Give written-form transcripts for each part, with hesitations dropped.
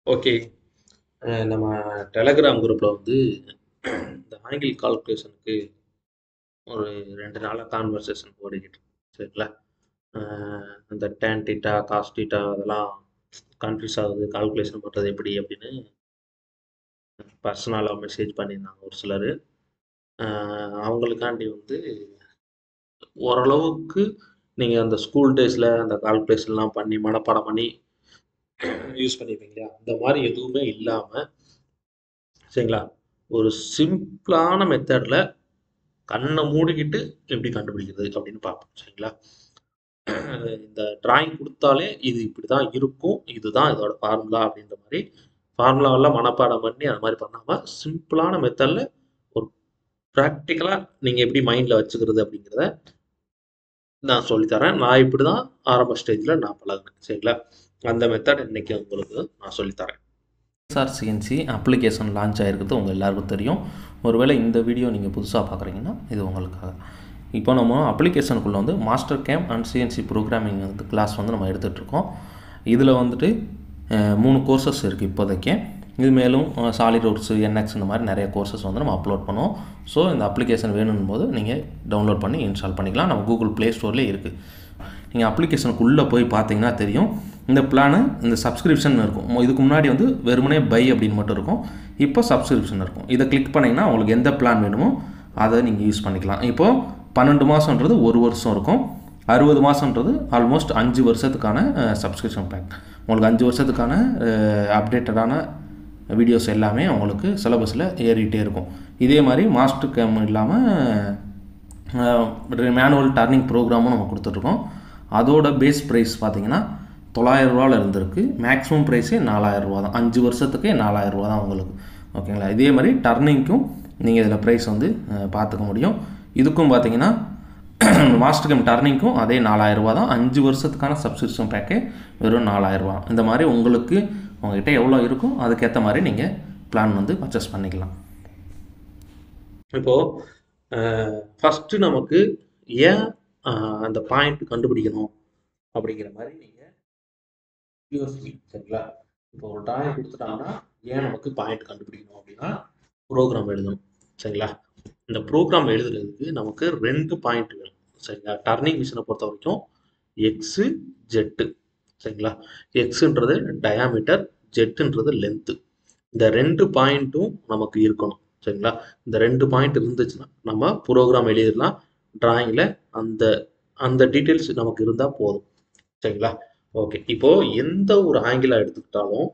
Okay. நம்ம Telegram குரூப்ல வந்து இந்த ஆங்கிள் கால்குலேஷனுக்கு ஒரு 2 நாளா கான்வர்சேஷன் ஓடிக்கிட்டு இருக்கு. சரிங்களா? இந்த டேன் தீட்டா, காஸ் தீட்டா அதெல்லாம் கன்ஃப்யூஸ் ஆகுது. கால்குலேஷன் பண்றது எப்படி அப்படின்னு பர்சனலா மெசேஜ் பண்ணியிருந்தாங்க ஒரு சிலரு. அவங்களுக்காண்டி வந்து ஓரளவுக்கு நீங்க அந்த ஸ்கூல் டேஸ்ல அந்த கால்குலேஷன்லாம் பண்ணி மனப்பாடம் பண்ணி யூஸ் பண்ணியிருப்பீங்க இல்லையா? அந்த மாரி எதுவுமே இல்லாம சரிங்களா? ஒரு சிம்பிளான மெத்தட்ல கண்ண மூடிக்கிட்டு எப்படி கண்டுபிடிக்கிறது அப்படின்னு பார்ப்போம். சரிங்களா? இந்த டிராயிங் குடுத்தாலே இது இப்படிதான் இருக்கும். இதுதான் இதோட ஃபார்முலா அப்படின்ற மாரி ஃபார்முலாவெல்லாம் மனப்பாடம் பண்ணி அது மாரி பண்ணாம, சிம்பிளான மெத்தட்ல ஒரு பிராக்டிகலா நீங்க எப்படி மைண்ட்ல வச்சுக்கிறது அப்படிங்கிறத நான் சொல்லி தரேன். நான் இப்படிதான் ஆரம்ப ஸ்டேஜ்ல நான் பழகுனேன். சரிங்களா? அந்த மெத்தட் இன்னைக்கு உங்களுக்கு நான் சொல்லி தரேன். எஸ்ஆர்சிஎன்சி அப்ளிகேஷன் லான்ச் ஆகிருக்கிறது உங்கள் எல்லாருக்கும் தெரியும். ஒருவேளை இந்த வீடியோ நீங்கள் புதுசாக பார்க்குறீங்கன்னா இது உங்களுக்காக. இப்போ நம்ம அப்ளிகேஷனுக்குள்ளே வந்து master game and CNC programming வந்து கிளாஸ் வந்து நம்ம எடுத்துகிட்ருக்கோம். இதில் வந்துட்டு 3 கோர்சஸ் இருக்குது இப்போதைக்கு. இது மேலும் சாலிட்வொர்க்ஸ், என்எக்ஸ் இந்த மாதிரி நிறைய கோர்சஸ் வந்து நம்ம அப்லோட் பண்ணுவோம். ஸோ இந்த அப்ளிகேஷன் வேணும் போது நீங்கள் டவுன்லோட் பண்ணி இன்ஸ்டால் பண்ணிக்கலாம். நம்ம கூகுள் ப்ளே ஸ்டோர்லேயே இருக்குது. நீங்கள் அப்ளிகேஷனுக்குள்ளே போய் பார்த்தீங்கன்னா தெரியும். இந்த பிளானு இந்த சப்ஸ்கிரிப்ஷன் இருக்கும். இதுக்கு முன்னாடி வந்து வெறுமனே பை அப்படின்னு மட்டும் இருக்கும். இப்போ சப்ஸ்கிரிப்ஷன் இருக்கும். இதை கிளிக் பண்ணிங்கன்னா உங்களுக்கு எந்த பிளான் வேணுமோ அதை நீங்கள் யூஸ் பண்ணிக்கலாம். இப்போது 12 மாதன்றது 1 வருஷம் இருக்கும். 60 மாதன்றது ஆல்மோஸ்ட் 5 வருஷத்துக்கான சப்ஸ்கிரிப்ஷன் பேக். உங்களுக்கு 5 வருஷத்துக்கான அப்டேட்டடான வீடியோஸ் எல்லாமே உங்களுக்கு சிலபஸில் ஏறிக்கிட்டே இருக்கும். இதே மாதிரி மாஸ்டர் கேம் இல்லாமல் மேனுவல் டர்னிங் ப்ரோக்ராமும் நம்ம கொடுத்துட்ருக்கோம். அதோட பேஸ் ப்ரைஸ் பார்த்தீங்கன்னா 900 ரூபாவில் இருந்திருக்கு. மேக்ஸிமம் ப்ரைஸே 4000 ரூபா தான். 5 வருஷத்துக்கே 4000 ரூபா தான் உங்களுக்கு. ஓகேங்களா? இதே மாதிரி டர்னிங்க்கும் நீங்கள் இதில் ப்ரைஸ் வந்து பார்த்துக்க முடியும். இதுக்கும் பார்த்தீங்கன்னா மாஸ்டர் கேம் டர்னிங்க்கும் அதே 4000 ரூபா தான். 5 வருஷத்துக்கான சப்ஸ்கிரிப்ஷன் பேக்கே வெறும் 4000 ரூபா. இந்த மாதிரி உங்களுக்கு உங்கள்கிட்ட எவ்வளோ இருக்கும் அதுக்கேற்ற மாதிரி நீங்கள் பிளான் வந்து பர்ச்சேஸ் பண்ணிக்கலாம். இப்போது ஃபஸ்ட்டு நமக்கு ஏன் அந்த பாயிண்ட் கண்டுபிடிக்கணும் அப்படிங்கிற மாதிரி நீங்கள் யோசிக்கணும். சரிங்களா? இப்போ ஒரு டிராயிங் கொடுத்துட்டாங்கன்னா ஏன் நமக்கு பாயிண்ட் கண்டுபிடிக்கணும் அப்படின்னா ப்ரோக்ராம் எழுதணும். சரிங்களா? இந்த ப்ரோக்ராம் எழுதுறதுக்கு நமக்கு 2 பாயிண்ட் வேணும். சரிங்களா? டர்னிங் மிஷினை பொறுத்த வரைக்கும் எக்ஸு, ஜெட்டு. சரிங்களா? எக்ஸுன்றது டயாமீட்டர், ஜெட்டுன்றது லென்த்து. இந்த 2 பாயிண்ட்டும் நமக்கு இருக்கணும். சரிங்களா? இந்த 2 பாயிண்ட் இருந்துச்சுன்னா நம்ம ப்ரோக்ராம் எழுதிடலாம். டிராயிங்கில் அந்த அந்த டீட்டெயில்ஸ் நமக்கு இருந்தால் போதும். சரிங்களா? ஓகே. இப்போ எந்த ஒரு ஆங்கிளாக எடுத்துக்கிட்டாலும்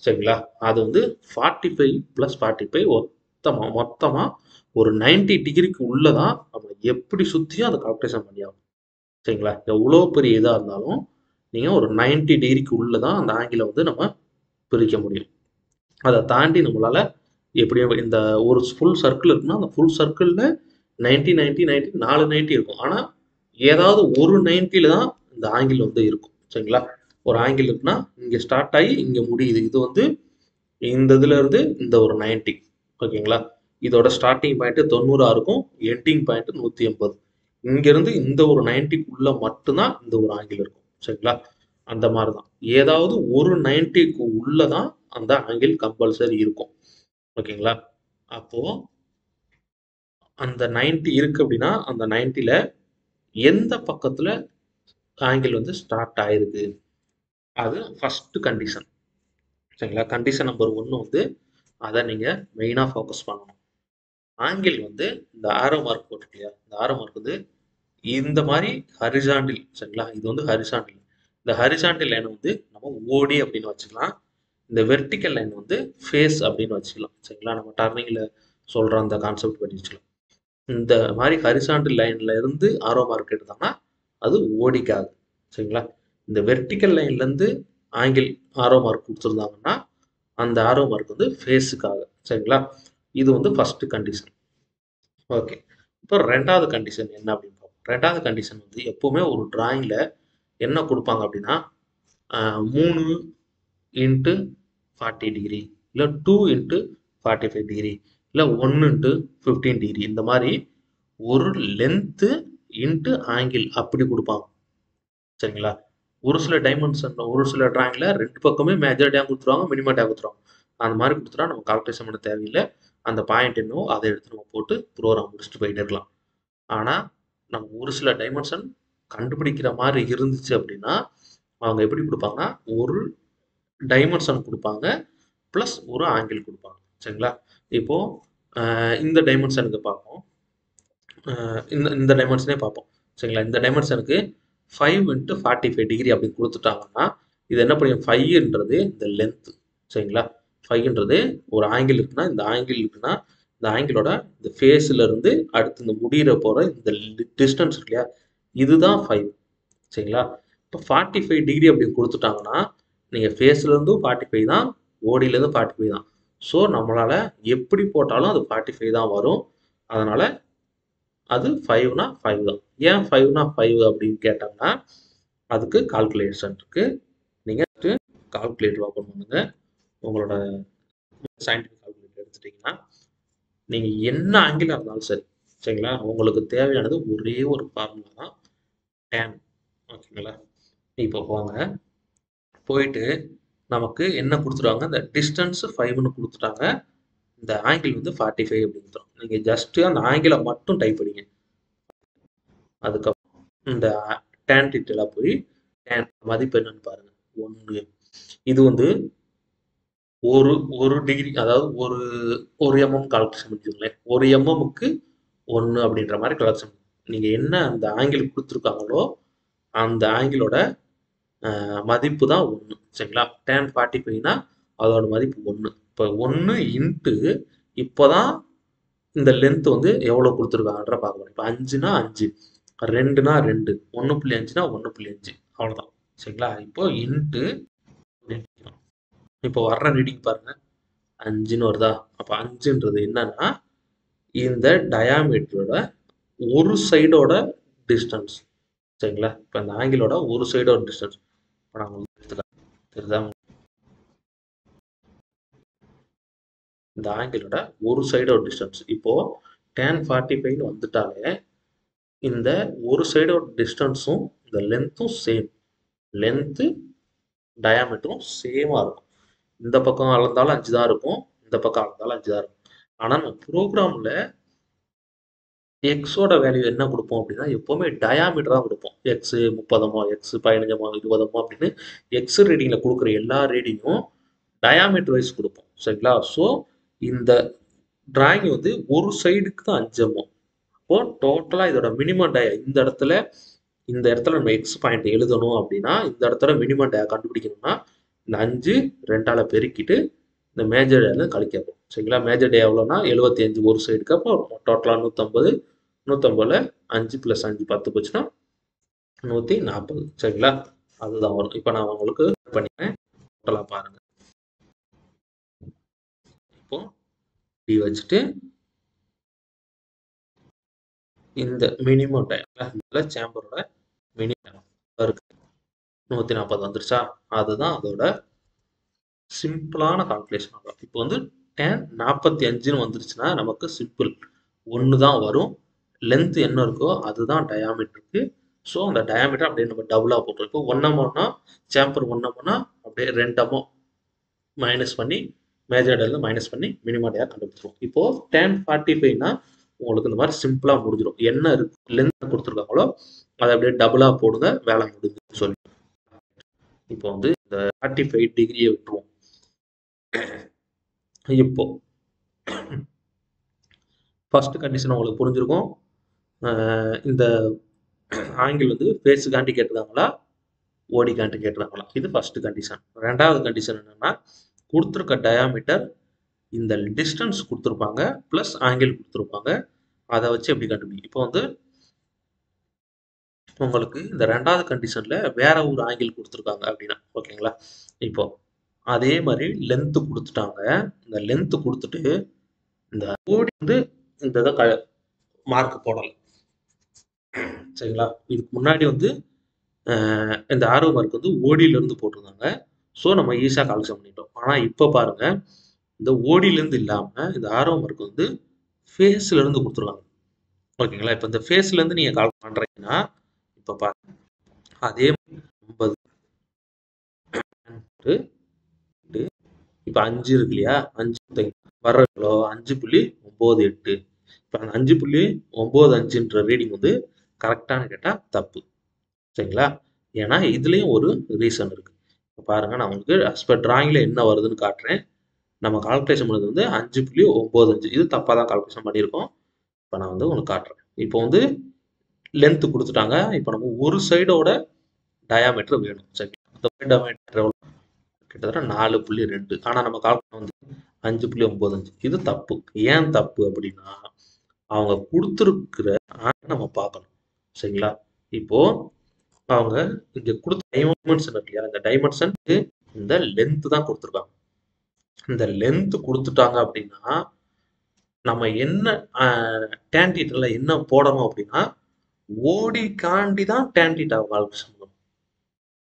சரிங்களா, அது வந்து 45 + 45 மொத்தமாக ஒரு 90 டிகிரிக்கு உள்ளே தான் நம்ம எப்படி சுற்றியும் அதை கால்குலேஷன் பண்ணியாகும். சரிங்களா? எவ்வளோ பெரிய இதாக இருந்தாலும் நீங்கள் ஒரு 90 டிகிரிக்கு உள்ளே தான் அந்த ஆங்கிளை வந்து நம்ம பிரிக்க முடியும். அதை தாண்டி நம்மளால் எப்படியும் இந்த ஒரு ஃபுல் சர்க்கிள் இருக்குன்னா அந்த ஃபுல் சர்க்கிளில் 90 90 90 4 90 இருக்கும். ஆனால் ஏதாவது ஒரு 90ல தான் இந்த ஆங்கிள் வந்து இருக்கும். சரிங்களா? ஒரு ஆங்கிள் இருக்குன்னா இங்கே ஸ்டார்ட் ஆகி இங்கே முடியுது. இது வந்து இந்த இதுல இருந்து இந்த ஒரு 90. ஓகேங்களா? இதோட ஸ்டார்டிங் பாயிண்ட் 90 இருக்கும். Ending point 180. இங்கிருந்து இந்த ஒரு 90க்குள்ள மட்டும்தான் இந்த ஒரு ஆங்கிள் இருக்கும். சரிங்களா? அந்த மாதிரி தான் ஏதாவது ஒரு 90க்கு உள்ள தான் அந்த ஆங்கிள் கம்பல்சரி இருக்கும். ஓகேங்களா? அப்போ அந்த 90 இருக்கு அப்படின்னா அந்த 90ல எந்த பக்கத்துல ஆங்கிள் வந்து ஸ்டார்ட் ஆயிருக்கு அது ஃபர்ஸ்ட் கண்டிஷன். சரிங்களா? கண்டிஷன் நம்பர் 1 வந்து அதை நீங்க மெயினா ஃபோக்கஸ் பண்ணணும். ஆங்கிள் வந்து இந்த ஆரோ மார்க் போட்டிருக்கு இல்லையா, இந்த ஆரோ மார்க் வந்து இந்த மாதிரி ஹரிசாண்டில். சரிங்களா? இது வந்து ஹரிசாண்டில். இந்த ஹரிசாண்டில் லைன் வந்து நம்ம ஓடி அப்படின்னு வச்சுக்கலாம். இந்த வெர்டிக்கல் லைன் வந்து ஃபேஸ் அப்படின்னு வச்சுக்கலாம். சரிங்களா? நம்ம டர்னிங்ல சொல்ற அந்த கான்செப்ட் பண்ணி வச்சுக்கலாம். இந்த மாதிரி ஹரிசாண்டல் லைன்ல இருந்து ஆரோ மார்க் எடுத்தோம்னா அது ஓடிக்காது. சரிங்களா? இந்த வெர்டிக்கல் லைன்ல இருந்து ஆங்கிள் ஆரோ மார்க் கொடுத்துருந்தாங்கன்னா அந்த ஆரோ மார்க் வந்து ஃபேஸுக்காக. சரிங்களா? இது வந்து ஃபர்ஸ்ட் கண்டிஷன். ஓகே. இப்போ 2வது கண்டிஷன் என்ன அப்படின்னு பார்ப்போம். 2வது கண்டிஷன் வந்து எப்பவுமே ஒரு டிராயிங்ல என்ன கொடுப்பாங்க அப்படின்னா 3 இன்ட்டு 40 டிகிரி, இல்லை 2 இன்ட்டு 45 டிகிரி, இல்லை 1 இன்ட்டு 15 டிகிரி, இந்த மாதிரி ஒரு லென்த்து இன்ட்டு ஆங்கிள் அப்படி கொடுப்பாங்க. சரிங்களா? ஒரு சில டைமென்ஷன் ஒரு சில டிராயிங்கில் ரெண்டு பக்கமே மேஜர் டேம் கொடுத்துருவாங்க, மினிமம் டேம் கொடுத்துருவாங்க. அந்த மாதிரி கொடுத்துட்டா நம்ம கால்குலேஷன் பண்ண தேவையில்லை. அந்த பாயிண்ட் என்னவோ அதை எடுத்து நம்ம போட்டு ப்ரோக்ராம் முடிச்சுட்டு போயிட்டே இருக்கலாம். ஆனால் நம்ம ஒரு சில டைமென்ஷன் கண்டுபிடிக்கிற மாதிரி இருந்துச்சு அப்படின்னா அவங்க எப்படி கொடுப்பாங்கன்னா ஒரு டைமென்ஷன் கொடுப்பாங்க ப்ளஸ் ஒரு ஆங்கிள் கொடுப்பாங்க. சரிங்களா? இப்போது இந்த டைமென்ஷனுக்கு பார்ப்போம். இந்த டைமென்ஷனே பார்ப்போம். சரிங்களா? இந்த டைமென்ஷனுக்கு 5 × 45 டிகிரி அப்படின்னு கொடுத்துட்டாங்கன்னா இது என்ன பண்ணும்? 5ன்றது இந்த லென்த்து. சரிங்களா? 5ன்றது ஒரு ஆங்கிள் இருக்குன்னா இந்த ஆங்கிள் இருக்குன்னா இந்த ஆங்கிளோட இந்த ஃபேஸில் இருந்து அடுத்து இந்த முடிகிற போகிற இந்த டிஸ்டன்ஸ் இருக்கு இல்லையா, இதுதான் 5. சரிங்களா? இப்போ 45 டிகிரி அப்படின்னு கொடுத்துட்டாங்கன்னா நீங்கள் ஃபேஸ்லேருந்தும் 45 தான், ஓடியிலேருந்து 45 தான். ஸோ நம்மளால் எப்படி போட்டாலும் அது 45 தான் வரும். அதனால் அது 5னா 5 தான். ஏன் 5னா 5 அப்படின்னு கேட்டாங்கன்னா அதுக்கு கால்குலேஷன் இருக்குது. நீங்கள் கால்குலேட்டர் ஓப்பன் பண்ணுங்க. உங்களோட சயின்டிஃபிக் கால்குலேட்டர் எடுத்துட்டிங்கன்னா நீங்கள் என்ன ஆங்கிளாக இருந்தாலும் சரி, சரிங்களா, உங்களுக்கு தேவையானது ஒரே ஒரு ஃபார்முலா தான், tan. ஓகேங்களா? இப்போ போங்க, போயிட்டு நமக்கு என்ன கொடுத்துருவாங்க? இந்த டிஸ்டன்ஸ் 5ன்னு கொடுத்துட்டாங்க, இந்த ஆங்கிள் வந்து 45 அப்படின்னு தரும். நீங்கள் ஜஸ்ட்டு அந்த ஆங்கிளை மட்டும் டைப் பண்ணிங்க. அதுக்கப்புறம் இந்த tan டீட்டெயிலாக போய் tan மதிப்பு என்னன்னு பாருங்க, 1. இது வந்து ஒரு டிகிரி, அதாவது ஒரு எம்எம் கால்குலேஷன் பண்ணிக்கோங்களேன். ஒரு எம்எம்முக்கு 1 அப்படின்ற மாதிரி கால்குலேஷன். நீங்கள் என்ன அந்த ஆங்கிள் கொடுத்துருக்காங்களோ அந்த ஆங்கிளோட மதிப்பு தான் 1. சரிங்களா? tan 45னா அதோட மதிப்பு 1. இப்போ 1 இன்ட்டு இப்போ தான் இந்த லென்த் வந்து எவ்வளோ கொடுத்துருக்காங்கன்ற பார்க்கணும். இப்போ 5னா 5, 2னா 2, 1.5னா 1.5, அவ்வளோதான். சரிங்களா? இப்போ இன்ட்டு இப்போ வர்ற ரீடிங் பாருங்க, 5ன்னு வருதா? அப்போ 5ன்றது என்னன்னா இந்த டயாமீட்டரோட ஒரு சைடோட டிஸ்டன்ஸ். சரிங்களா? இப்போ இந்த ஆங்கிளோட ஒரு சைடோட டிஸ்டன்ஸ். இப்போ நான் உங்களுக்கு எடுத்துக்கிறேன், தெரியுதா? இந்த ஆங்கிளோட ஒரு சைடோட டிஸ்டன்ஸ். இப்போது tan 45ன்னு வந்துட்டாலே இந்த ஒரு சைடோட டிஸ்டன்ஸும் இந்த லென்த்தும் சேம். லென்த்து டயாமீட்டரும் சேமாக இருக்கும். இந்த பக்கம் அளந்தாலும் 5 தான் இருக்கும், இந்த பக்கம் அளந்தாலும் 5 தான் இருக்கும். ஆனால் நம்ம ப்ரோக்ராமில் எக்ஸோட வேல்யூ என்ன கொடுப்போம் அப்படின்னா எப்போவுமே டயாமீட்டர் தான் கொடுப்போம். எக்ஸ் 30மோ எக்ஸ் 15மோ 20மோ அப்படின்னு எக்ஸ் ரீடிங்கில் கொடுக்குற எல்லா ரீடிங்கும் டயாமீட்டர் வைஸ் கொடுப்போம். சரிங்களா? ஸோ இந்த டிராயிங் வந்து ஒரு சைடுக்கு தான் 5 mm. அப்போ டோட்டலாக இதோட மினிமம் டயா இந்த இடத்துல நம்ம எக்ஸ் பாயிண்ட் எழுதணும் அப்படின்னா இந்த இடத்துல மினிமம் டயா கண்டுபிடிக்கணும்னா இந்த 5 2ஆல் பெருக்கிட்டு இந்த மேஜர் டேல கழிக்கப்போம். சரிங்களா? மேஜர் டே எவ்வளோனா 75 ஒரு சைடுக்கு. அப்போ டோட்டலாக 150. 150ல் 5 + 5 10 போச்சுன்னா 140. சரிங்களா? அதுதான் வரும். இப்போ நான் உங்களுக்கு பண்ணிக்கிறேன், டோட்டலாக பாருங்கள். இப்போ டி வச்சுட்டு இந்த மினிமம் டைம் சேம்பரோட மினிமம் இருக்கு 140 வந்துருச்சா? அதுதான் அதோட சிம்பிளான கால்குலேஷன். இப்போ வந்து tan 45ன்னு வந்துருச்சுன்னா நமக்கு சிம்பிள் 1 தான் வரும். லென்த் என்ன இருக்கோ அதுதான் டயாமீட்டருக்கு. ஸோ அந்த டயாமீட்டர் அப்படியே நம்ம டபுளாக போட்டுரும். இப்போ 1 mmனா சேம்பர் 1 mmனா அப்படியே 2 mm மைனஸ் பண்ணி மேஜர் டேல மைனஸ் பண்ணி மினிமம் டேயாக கண்டுபிடிச்சிருவோம். இப்போது tan 45னா உங்களுக்கு இந்த மாதிரி சிம்பிளாக முடிஞ்சிடும். என்ன இருக்கு லென்த் கொடுத்துருக்காங்களோ அதை அப்படியே டபுளாக போடுங்க, வேலை முடிஞ்சுன்னு சொல்லி. இப்போ வந்து இந்த 45 டிகிரியை விட்டுருவோம். இப்போ ஃபர்ஸ்ட் கண்டிஷன் உங்களுக்கு புரிஞ்சிருக்கும். இந்த ஆங்கிள் வந்து ஃபேஸுக்காண்டி கேட்டுருக்காங்களா ஓடிக்காண்டி கேட்டுருக்காங்களா, இது ஃபர்ஸ்ட் கண்டிஷன். ரெண்டாவது கண்டிஷன் என்னன்னா கொடுத்துருக்க டயாமீட்டர் இந்த டிஸ்டன்ஸ் கொடுத்துருப்பாங்க ப்ளஸ் ஆங்கிள் கொடுத்துருப்பாங்க, அதை வச்சு எப்படி கண்டுபிடிக்கும். இப்போ வந்து உங்களுக்கு இந்த ரெண்டாவது கண்டிஷனில் வேற ஒரு ஆங்கிள் கொடுத்துருக்காங்க அப்படின்னா ஓகேங்களா. இப்போ அதே மாதிரி லென்த்து கொடுத்துட்டாங்க. இந்த லென்த்து கொடுத்துட்டு இந்த ஓடி வந்து இந்த இதை மார்க் போடலை. சரிங்களா? இதுக்கு முன்னாடி வந்து இந்த ஆரோ மார்க் வந்து ஓடியிலேருந்து போட்டிருந்தாங்க. ஸோ நம்ம ஈஸியாக கால்குலேஷன் பண்ணிட்டோம். ஆனால் இப்போ பாருங்கள், இந்த ஓடியிலேருந்து இல்லாமல் இந்த ஆரோ மார்க் வந்து ஃபேஸ்லேருந்து கொடுத்துருக்காங்க. ஓகேங்களா? இப்போ இந்த ஃபேஸ்லேருந்து நீங்கள் கால்குலேட் பண்ணுறீங்கன்னா இப்போ பாருங்க, அதே 50 இப்போ 5 இருக்கு இல்லையா, 5 வர்ற எவ்வளோ 5.98. இப்போ அந்த 5.95ன்ற ரீடிங் வந்து கரெக்டானு கேட்டால் தப்பு. சரிங்களா? ஏன்னா இதுலேயும் ஒரு ரீசன் இருக்கு. இப்போ பாருங்க, நான் உங்களுக்கு அஸ் பர் டிராயிங்கில் என்ன வருதுன்னு காட்டுறேன். நம்ம கால்குலேஷன் பண்ணது வந்து 5.95. இது தப்பாக தான் கால்குலேஷன் பண்ணியிருக்கோம். இப்போ நான் வந்து உங்களுக்கு காட்டுறேன். இப்போ வந்து லென்த் கொடுத்துட்டாங்க. இப்போ நம்ம ஒரு சைடோட டயாமீட்டர் வேணும். சரி, அந்த டயாமீட்டர் எவ்வளோ? கிட்டத்தட்ட 4.2. ஆனால் நம்ம கால்குலேஷன் வந்து 5.95. இது தப்பு. ஏன் தப்பு அப்படின்னா, அவங்க கொடுத்துருக்கிற நம்ம பார்க்கணும். சரிங்களா? இப்போ அவங்க இங்க கொடுத்த டைமென்ஷன் இருக்கு இல்லையா, இந்த டைமென்ஷன் இந்த லென்த் தான் கொடுத்துருக்காங்க. இந்த லென்த் கொடுத்துட்டாங்க அப்படின்னா நம்ம என்ன tan θ என்ன போடணும் அப்படின்னா, ஓடி காண்டி தான் tan θ கால்குலேஷன் பண்ணணும்.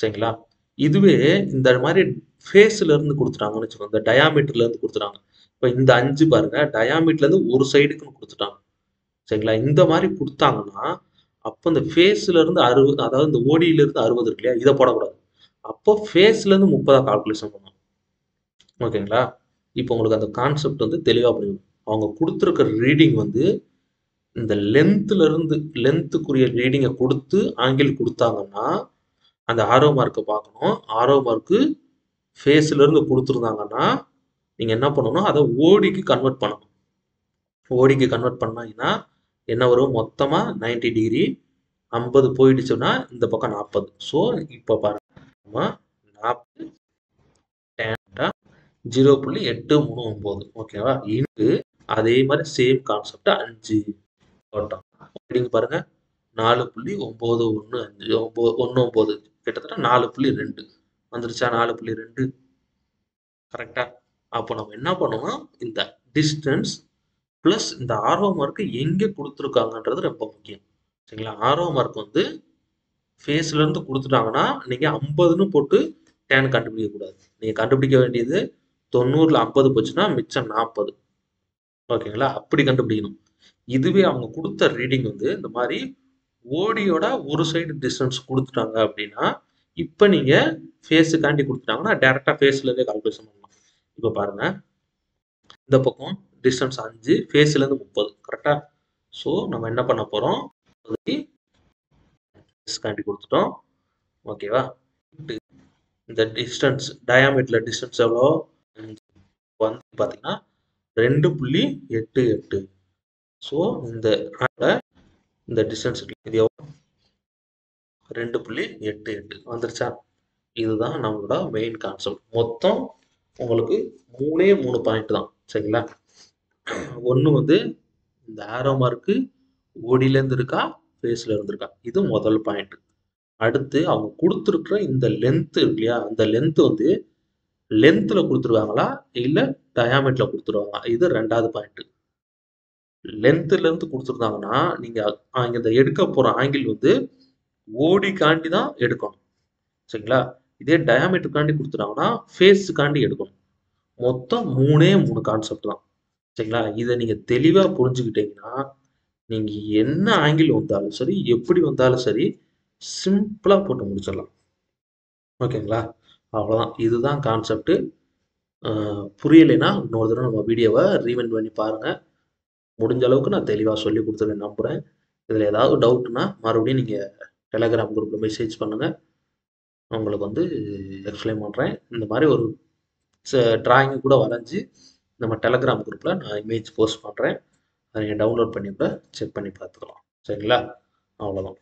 சரிங்களா? இதுவே இந்த மாதிரி ஃபேஸ்ல இருந்து கொடுத்துட்டாங்கன்னு வச்சுக்கோங்க, இந்த டயாமீட்டர்ல இருந்து கொடுத்துட்டாங்க. இப்போ இந்த 5 பாருங்க, டயாமீட்டர்ல இருந்து ஒரு சைடுக்குன்னு கொடுத்துட்டாங்க. சரிங்களா? இந்த மாதிரி கொடுத்தாங்கன்னா அப்போ இந்த ஃபேஸ்ல இருந்து 60, அதாவது இந்த ஓடியில இருந்து 60 இருக்கு இல்லையா, இதை போடக்கூடாது. அப்போ ஃபேஸ்ல இருந்து 30 கால்குலேஷன் பண்ணணும். ஓகேங்களா? இப்போ உங்களுக்கு அந்த கான்செப்ட் வந்து தெளிவாக புரியும். அவங்க கொடுத்துருக்க ரீடிங் வந்து இந்த லென்த்துக்குரிய ரீடிங்கை கொடுத்து ஆங்கிள் கொடுத்தாங்கன்னா அந்த ஆரோ மார்க்கை பார்க்கணும். ஆரோ மார்க்கு ஃபேஸ்ல இருந்து கொடுத்துருந்தாங்கன்னா நீங்கள் என்ன பண்ணணும், அதை ஓடிக்கு கன்வெர்ட் பண்ணணும். ஓடிக்கு கன்வெர்ட் பண்ணீங்கன்னா என்ன வரும், மொத்தமாக 90 டிகிரி. 50 போயிடுச்சுன்னா இந்த பக்கம் 40. ஸோ இப்போ பாருங்க, நம்ம 40 0.839. ஓகேவா? இன்ட்டு அதே மாதிரி சேம் கான்செப்ட் 5 போட்டோம். பாருங்க, 4.915 கிட்டத்தட்ட 4.2 வந்துருச்சா? 4.2 கரெக்டா? அப்போ நம்ம என்ன பண்ணுவோம், இந்த டிஸ்டன்ஸ் பிளஸ் இந்த ஆரோ மார்க்கு எங்கே கொடுத்துருக்காங்கன்றது ரொம்ப முக்கியம். சரிங்களா? ஆரோ மார்க் வந்து ஃபேஸ்ல இருந்து கொடுத்துட்டாங்கன்னா நீங்க 50ன்னு போட்டு tan கண்டுபிடிக்க கூடாது. நீங்க கண்டுபிடிக்க வேண்டியது 90ல 50 போச்சுன்னா மிச்சம் 40. ஓகேங்களா? அப்படி கண்டுபிடிக்கணும். இதுவே அவங்க கொடுத்த ரீடிங் வந்து இந்த மாதிரி ஓடியோட ஒரு சைடு டிஸ்டன்ஸ் கொடுத்துட்டாங்க அப்படின்னா, இப்போ நீங்க ஃபேஸுக்காண்டி கொடுத்துட்டாங்கன்னா டேரக்டா ஃபேஸ்ல இருந்தே கால்குலேஷன் பண்ணலாம். இப்போ பாருங்க, இந்த பக்கம் டிஸ்டன்ஸ் 5, ஃபேஸ்ல இருந்து 30. கரெக்டா? ஸோ நம்ம என்ன பண்ண போறோம், ஃபேஸ்காண்டி கொடுத்துட்டோம். ஓகேவா? இந்த டிஸ்டன்ஸ் டயாமீட்டர்ல டிஸ்டன்ஸ் எவ்வளோ, வந்து பார்த்தீங்கன்னா 2.88. ஸோ இந்த டிஸ்டன்ஸ் இது எவ்வளோ, 2.88 வந்துருச்சா? இதுதான் நம்மளோட மெயின் கான்செப்ட். மொத்தம் உங்களுக்கு 3 பாயிண்ட் தான். சரிங்களா? ஒன்று வந்து இந்த ஆரோ மார்க்கு ஓடியிலேருந்து இருக்கா ஃபேஸ்ல இருந்திருக்கா, இது முதல் பாயிண்ட். அடுத்து அவங்க கொடுத்துருக்குற இந்த லென்த் இருக்கு இல்லையா, அந்த லென்த் வந்து லென்த்ல கொடுத்துருவாங்களா இல்லை டயாமீட்டர்ல கொடுத்துருவாங்களா, இது ரெண்டாவது பாயிண்ட். லென்த்ல இருந்து கொடுத்துருந்தாங்கன்னா நீங்க இந்த எடுக்க போற ஆங்கிள் வந்து ஓடி காண்டி தான் எடுக்கணும். சரிங்களா? இதே டயாமீட்டர் காண்டி கொடுத்துட்டாங்கன்னா ஃபேஸுக்காண்டி எடுக்கணும். மொத்தம் 3 கான்செப்ட் தான். சரிங்களா? இதை நீங்க தெளிவா புரிஞ்சுக்கிட்டீங்கன்னா நீங்க என்ன ஆங்கிள் வந்தாலும் சரி, எப்படி வந்தாலும் சரி, சிம்பிளா போட்டு முடிச்சிடலாம். ஓகேங்களா? அவ்வளோதான். இதுதான் கான்செப்ட். புரியலைன்னா இன்னொரு தடவை நம்ம வீடியோவை ரீவைண்ட் பண்ணி பாருங்க. முடிஞ்ச அளவுக்கு நான் தெளிவாக சொல்லி கொடுத்துருக்கேன் நம்புகிறேன். இதில் ஏதாவது டவுட்னா மறுபடியும் நீங்கள் டெலகிராம் குரூப்பில் மெசேஜ் பண்ணுங்கள். உங்களுக்கு வந்து எக்ஸ்பிளைன் பண்ணுறேன். இந்த மாதிரி ஒரு டிராயிங்கு கூட வரைஞ்சி நம்ம டெலகிராம் குரூப்பில் நான் இமேஜ் போஸ்ட் பண்ணுறேன். அதை நீங்கள் டவுன்லோட் பண்ணி கூட செக் பண்ணி பார்த்துக்கலாம். சரிங்களா? அவ்வளோதான்.